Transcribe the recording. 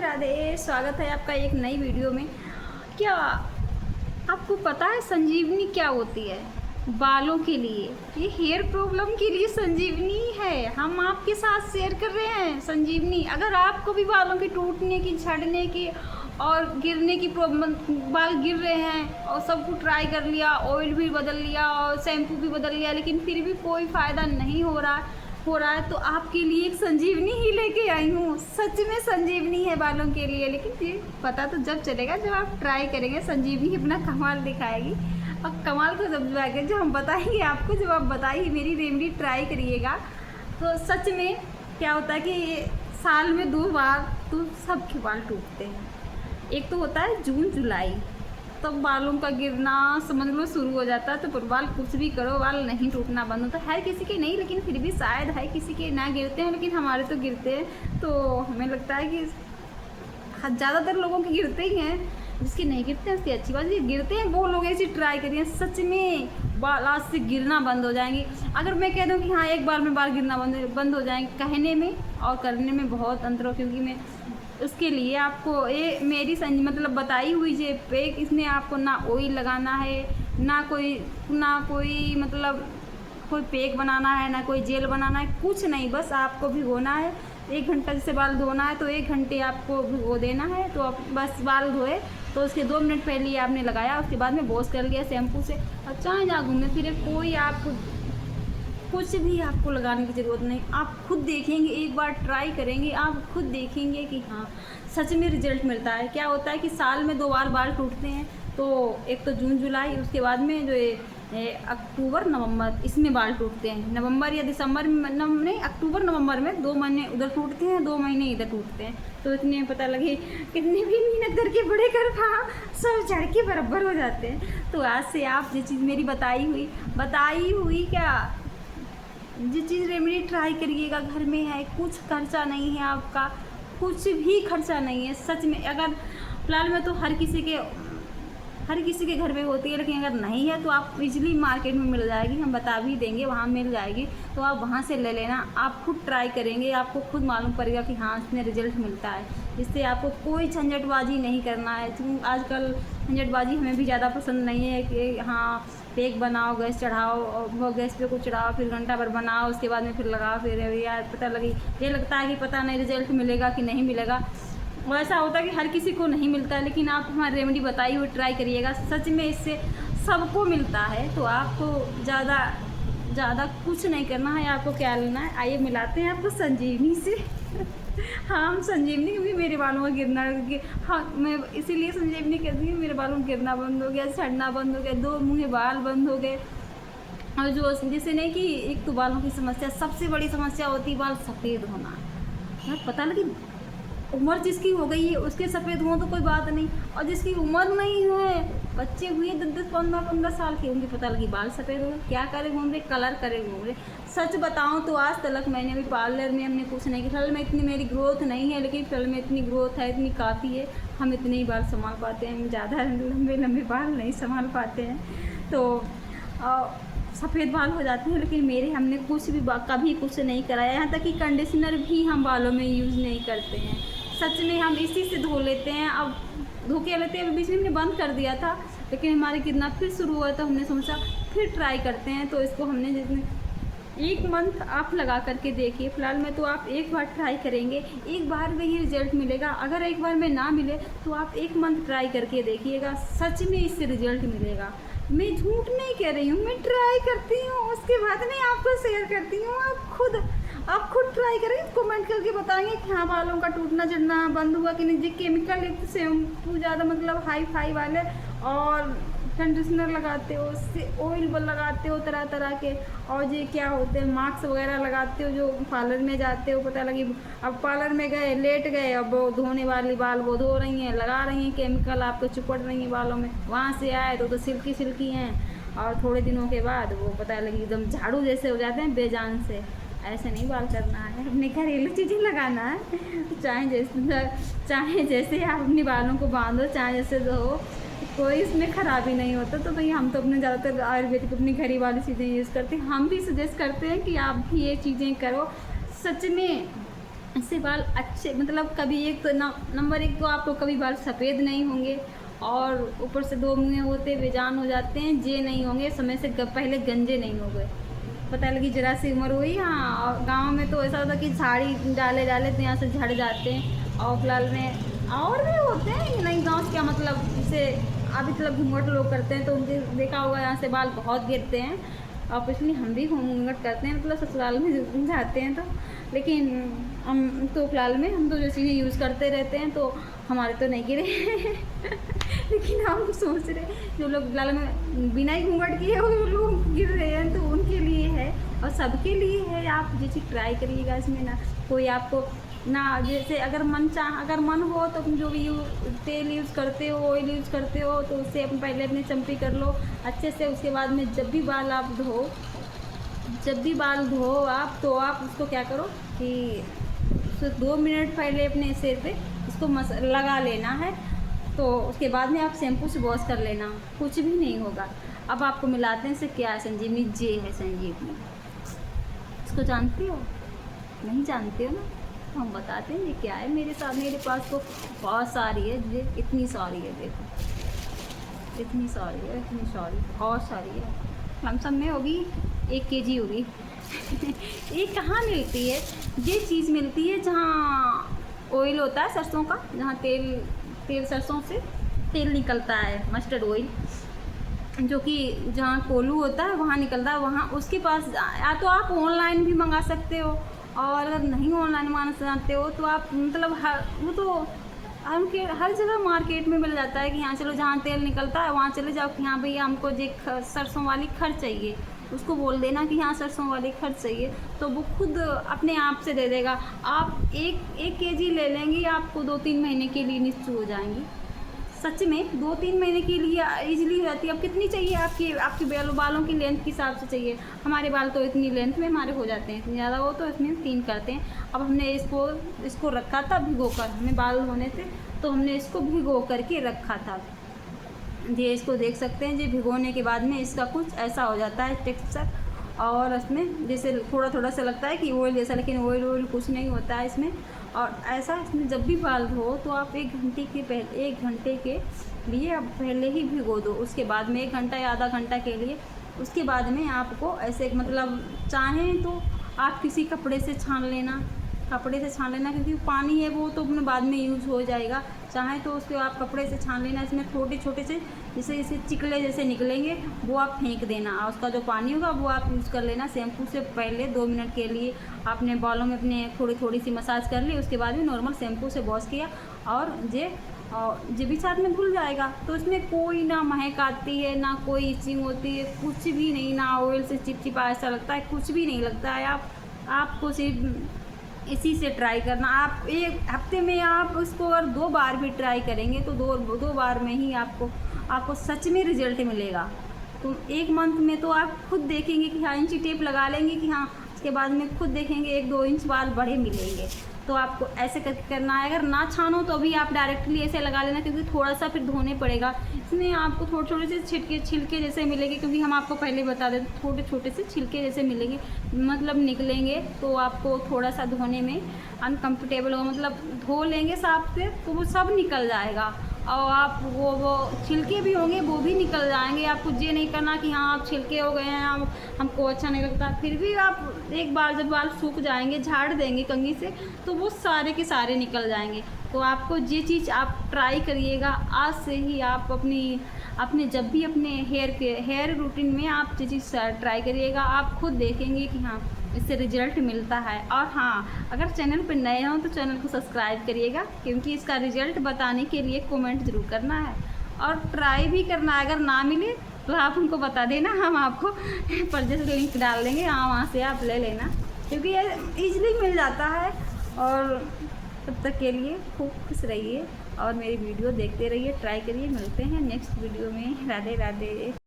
राधे स्वागत है आपका एक नई वीडियो में। क्या आपको पता है संजीवनी क्या होती है? बालों के लिए, ये हेयर प्रॉब्लम के लिए संजीवनी है। हम आपके साथ शेयर कर रहे हैं संजीवनी। अगर आपको भी बालों के टूटने की, झड़ने की और गिरने की प्रॉब्लम, बाल गिर रहे हैं और सब कुछ ट्राई कर लिया, ऑयल भी बदल लिया और शैम्पू भी बदल लिया, लेकिन फिर भी कोई फ़ायदा नहीं हो रहा है तो आपके लिए एक संजीवनी ही लेके आई हूँ। सच में संजीवनी है बालों के लिए, लेकिन फिर पता तो जब चलेगा जब आप ट्राई करेंगे। संजीवनी अपना कमाल दिखाएगी और कमाल को जब आगे जो हम बताएंगे आपको, जब आप बताइए मेरी रेमेडी ट्राई करिएगा तो सच में क्या होता है कि साल में 2 बार तो सबके बाल टूटते हैं। एक तो होता है जून जुलाई, तब बालों का गिरना समझ लो शुरू हो जाता है। तो पर बाल कुछ भी करो बाल नहीं टूटना बंद होता है। किसी के नहीं, लेकिन फिर भी शायद है किसी के ना गिरते हैं, लेकिन हमारे तो गिरते हैं। तो हमें लगता है कि ज़्यादातर लोगों के गिरते ही हैं। जिसके नहीं गिरते हैं उसकी अच्छी बात है, गिरते हैं वो लोग ऐसे ट्राई करिए, सच में बाल आज से गिरना बंद हो जाएंगे। अगर मैं कह दूँ कि हाँ एक बार में बाल गिरना बंद हो जाएंगे, कहने में और करने में बहुत अंतर हो। क्योंकि मैं उसके लिए आपको ये मेरी मतलब बताई हुई जो पैक, इसमें आपको ना ऑयल लगाना है, ना कोई मतलब कोई पैक बनाना है, ना कोई जेल बनाना है, कुछ नहीं। बस आपको भिगोना है 1 घंटा। जैसे बाल धोना है तो 1 घंटे आपको भिगो देना है। तो आप बस बाल धोए तो उसके 2 मिनट पहले ही आपने लगाया, उसके बाद में वॉश कर लिया शैम्पू से। और चाहे जहाँ घूमने फिरे कोई आपको कुछ भी आपको लगाने की ज़रूरत नहीं। आप खुद देखेंगे, एक बार ट्राई करेंगे, आप खुद देखेंगे कि हाँ सच में रिजल्ट मिलता है। क्या होता है कि साल में 2 बार बाल टूटते हैं। तो एक तो जून जुलाई, उसके बाद में जो अक्टूबर नवंबर, इसमें बाल टूटते हैं। नवंबर या दिसंबर में नहीं, अक्टूबर नवंबर में 2 महीने उधर टूटते हैं, 2 महीने इधर टूटते हैं। तो इतने पता लगे कितने भी मेहनत करके बड़े कर सब झड़ के बराबर हो जाते हैं। तो आज से आप जो चीज़ मेरी बताई हुई क्या जो चीज़ रेमेडी ट्राई करिएगा। घर में है, कुछ खर्चा नहीं है आपका, कुछ भी खर्चा नहीं है सच में। अगर फिलहाल में तो हर किसी के घर में होती है, लेकिन अगर नहीं है तो आप इजीली मार्केट में मिल जाएगी, हम बता भी देंगे, वहाँ मिल जाएगी। तो आप वहाँ से ले लेना। आप खुद ट्राई करेंगे, आपको खुद मालूम पड़ेगा कि हाँ इसमें रिजल्ट मिलता है। इससे आपको कोई झंझटबाजी नहीं करना है। आजकल झंझटबाजी हमें भी ज़्यादा पसंद नहीं है कि हाँ पैक बनाओ, गैस चढ़ाओ और वो गैस पे कुछ चढ़ाओ, फिर घंटा भर बनाओ, उसके बाद में फिर लगाओ, फिर यार पता लगी ये लगता है कि पता नहीं रिजल्ट मिलेगा कि नहीं मिलेगा। वैसा होता है कि हर किसी को नहीं मिलता है, लेकिन आप हमारी रेमेडी बताई हुई ट्राई करिएगा। सच में इससे सबको मिलता है। तो आपको ज़्यादा कुछ नहीं करना है। आपको क्या लेना है, आइए मिलाते हैं आपको संजीवनी से। हाँ हम संजीवनी, क्योंकि मेरे बालों का गिरना, हाँ मैं इसीलिए संजीवनी कहती हूँ। मेरे बालों में गिरना बंद हो गया, झड़ना बंद हो गया, 2 मुँहे बाल बंद हो गए। और जो जैसे नहीं कि एक तो बालों की समस्या, सबसे बड़ी समस्या होती है बाल सफ़ेद होना। हाँ पता लगी उम्र जिसकी हो गई है उसके सफ़ेद हों तो कोई बात नहीं, और जिसकी उम्र नहीं है, बच्चे हुए 10-10 15-15 साल के होंगे, पता लगी बाल सफ़ेद हो गए। क्या करे घूम रहे, कलर करे घूम रहे। सच बताऊं तो आज तक मैंने भी पार्लर में हमने कुछ नहीं किया। फिलहाल में इतनी मेरी ग्रोथ नहीं है, लेकिन फिलहाल में इतनी ग्रोथ है, इतनी काफ़ी है, हम इतने ही बाल संभाल पाते हैं। हम ज़्यादा लंबे बाल नहीं संभाल पाते हैं। तो सफ़ेद बाल हो जाते हैं, लेकिन मेरे हमने कुछ भी कभी कुछ नहीं कराया। यहाँ तक कि कंडीशनर भी हम बालों में यूज़ नहीं करते हैं। सच में हम इसी से धो लेते हैं। अब धो के लेते हैं, बीच में हमने बंद कर दिया था, लेकिन हमारे गिरना फिर शुरू हुआ तो हमने सोचा फिर ट्राई करते हैं। तो इसको हमने जितने 1 मंथ आप लगा करके देखिए। फिलहाल में तो आप एक बार ट्राई करेंगे, एक बार में ही रिजल्ट मिलेगा। अगर एक बार में ना मिले तो आप 1 मंथ ट्राई करके देखिएगा, सच में इससे रिजल्ट मिलेगा। मैं झूठ नहीं कह रही हूँ, मैं ट्राई करती हूँ, उसके बाद मैं आपको शेयर करती हूँ। आप खुद ट्राई करें, कमेंट करके बताएंगे कि हाँ बालों का टूटना झड़ना बंद हुआ कि नहीं। जो केमिकल युक्त शैम्पू ज़्यादा मतलब हाई वाले और कंडीशनर लगाते हो, उससे ऑयल लगाते हो तरह तरह के, और ये क्या होते हैं मास्क वगैरह लगाते हो, जो पार्लर में जाते हो, पता लगी अब पार्लर में गए लेट गए, अब वो धोने वाली बाल वो धो रही हैं, लगा रही हैं केमिकल, आपको चिपट रही हैं बालों में। वहाँ से आए तो सिल्की हैं, और थोड़े दिनों के बाद वो पता लगी एकदम झाड़ू जैसे हो जाते हैं बेजान से। ऐसे नहीं बाल करना है, अपने घरेलू चीज़ें लगाना है। चाहे जैसे आप अपने बालों को बांधो, चाहे जैसे धो, कोई इसमें ख़राबी नहीं होता। तो भई हम तो अपने ज़्यादातर आयुर्वेदिक अपनी घरी वाली चीज़ें यूज़ करते हैं। हम भी सजेस्ट करते हैं कि आप भी ये चीज़ें करो। सच में इससे बाल अच्छे, मतलब कभी एक तो नंबर एक तो आपको कभी बाल सफ़ेद नहीं होंगे, और ऊपर से दो मुँह होते बेजान हो जाते हैं, जे नहीं होंगे समय से पहले गंजे नहीं हो गए। पता लगी जरा सी उम्र हुई। हाँ, और गाँव में तो ऐसा होता कि झाड़ी डाले डाले तो यहाँ से झड़ जाते हैं, और फिलहाल में और भी होते हैं, नहीं गाँव से क्या मतलब, जैसे अभी मतलब घूंघट लोग करते हैं तो उनके देखा होगा यहाँ से बाल बहुत गिरते हैं, और इसलिए हम भी घूंघट करते हैं, मतलब ससुराल में जाते हैं तो। लेकिन हम तो फिलहाल में हम तो जो चीज़ें यूज़ करते रहते हैं तो हमारे तो नहीं गिरे लेकिन हम सोच रहे जो लोग फिलहाल में बिना ही घूंघट किए वो लोग गिर रहे हैं, तो उनके लिए है और सबके लिए है। आप ये चीज़ ट्राई करिएगा, इसमें ना कोई आपको ना, जैसे अगर मन हो तो जो भी तेल यूज़ करते हो, ऑयल यूज़ करते हो, तो उससे अपन पहले अपनी चम्पी कर लो अच्छे से। उसके बाद में जब भी बाल धो आप, तो आप उसको क्या करो कि उसको 2 मिनट पहले अपने सिर पे इसको लगा लेना है, तो उसके बाद में आप शैम्पू से वॉश कर लेना, कुछ भी नहीं होगा। अब आपको मिलाते हैं, इससे क्या है, संजीवनी जे है संजीवनी। इसको जानते हो? नहीं जानते हो ना, हम बताते हैं ये क्या है। मेरे पास तो बहुत सारी है, ये इतनी सारी है, देखो इतनी सारी है, इतनी सारी, बहुत सारी है, लमसम में होगी 1 kg होगी ये कहाँ मिलती है? ये चीज़ मिलती है जहाँ ऑयल होता है सरसों का, जहाँ तेल सरसों से तेल निकलता है, मस्टर्ड ऑयल, जो कि जहाँ कोल्हू होता है वहाँ निकलता है, वहाँ उसके पास। या तो आप ऑनलाइन भी मंगा सकते हो, और अगर नहीं ऑनलाइन मंगाना चाहते हो तो आप मतलब वो तो हर जगह मार्केट में मिल जाता है कि यहाँ चलो जहाँ तेल निकलता है वहाँ चले जाओ कि हाँ भैया हमको जो सरसों वाली खर चाहिए, उसको बोल देना कि हाँ सरसों वाली खर चाहिए, तो वो खुद अपने आप से दे देगा। आप एक kg ले लेंगे, आपको 2-3 महीने के लिए निश्चित हो जाएंगी। सच में 2-3 महीने के लिए इजीली हो जाती है। अब कितनी चाहिए आपकी बालों की लेंथ के हिसाब से चाहिए। हमारे बाल तो इतनी लेंथ में हमारे हो जाते हैं, इतनी ज़्यादा हो तो इसमें 3 करते हैं। अब हमने इसको रखा था भिगो कर, हमें बाल धोने थे तो हमने इसको भिगो करके रखा था। ये इसको देख सकते हैं, ये भिगोने के बाद में इसका कुछ ऐसा हो जाता है टेक्सचर, और इसमें जैसे थोड़ा सा लगता है कि ऑयल जैसा, लेकिन ऑयल कुछ नहीं होता है इसमें। और ऐसा इसमें जब भी बाल धो तो आप 1 घंटे के लिए आप पहले ही भिगो दो, उसके बाद में 1 घंटा या आधा घंटा के लिए, उसके बाद में आपको ऐसे मतलब चाहें तो आप किसी कपड़े से छान लेना, क्योंकि पानी है वो तो अपने बाद में यूज़ हो जाएगा। चाहे तो उसको आप कपड़े से छान लेना, इसमें छोटे से जैसे चिकले जैसे निकलेंगे वो आप फेंक देना, और उसका जो पानी होगा वो आप यूज़ कर लेना। शैम्पू से पहले 2 मिनट के लिए आपने बालों में अपने थोड़ी सी मसाज कर ली, उसके बाद में नॉर्मल शैम्पू से वॉश किया, और ये भी साथ में धुल जाएगा। तो इसमें कोई ना महक आती है, ना कोई इचिंग होती है, कुछ भी नहीं, ना ऑयल से चिपचिपा ऐसा लगता है, कुछ भी नहीं लगता है। आपको सिर्फ इसी से ट्राई करना। आप 1 हफ्ते में आप उसको अगर 2 बार भी ट्राई करेंगे तो दो बार में ही आपको सच में रिजल्ट मिलेगा। तो 1 मंथ में तो आप खुद देखेंगे कि हाँ, इंची टेप लगा लेंगे कि हाँ, उसके बाद में खुद देखेंगे 1-2 इंच बाल बड़े मिलेंगे। तो आपको ऐसे करके करना है। अगर ना छानो तो अभी आप डायरेक्टली ऐसे लगा लेना, क्योंकि थोड़ा सा फिर धोने पड़ेगा। इसमें आपको थोड़े से छिलके जैसे मिलेंगे, क्योंकि हम आपको पहले बता दें छोटे से छिलके जैसे मिलेंगे, मतलब निकलेंगे, तो आपको थोड़ा सा धोने में अनकम्फर्टेबल होगा। मतलब धो लेंगे साफ से तो वो सब निकल जाएगा, और आप वो छिलके भी होंगे वो भी निकल जाएंगे। आपको ये नहीं करना कि हाँ आप छिलके हो गए हैं, हमको अच्छा नहीं लगता। फिर भी आप एक बार जब बाल सूख जाएंगे, झाड़ देंगे कंघी से, तो वो सारे के सारे निकल जाएंगे। तो आपको ये चीज़ आप ट्राई करिएगा आज से ही। आप अपने जब भी अपने हेयर रूटीन में आप ये चीज़ ट्राई करिएगा, आप खुद देखेंगे कि हाँ इससे रिजल्ट मिलता है। और हाँ, अगर चैनल पर नए हों तो चैनल को सब्सक्राइब करिएगा, क्योंकि इसका रिजल्ट बताने के लिए कमेंट ज़रूर करना है और ट्राई भी करना है। अगर ना मिले तो आप उनको बता देना, हम आपको परचेस लिंक डाल देंगे, हाँ वहाँ से आप ले लेना, क्योंकि ये ईजिली मिल जाता है। और तब तक के लिए खूब खुश रहिए और मेरी वीडियो देखते रहिए, ट्राई करिए। मिलते हैं नेक्स्ट वीडियो में। राधे राधे।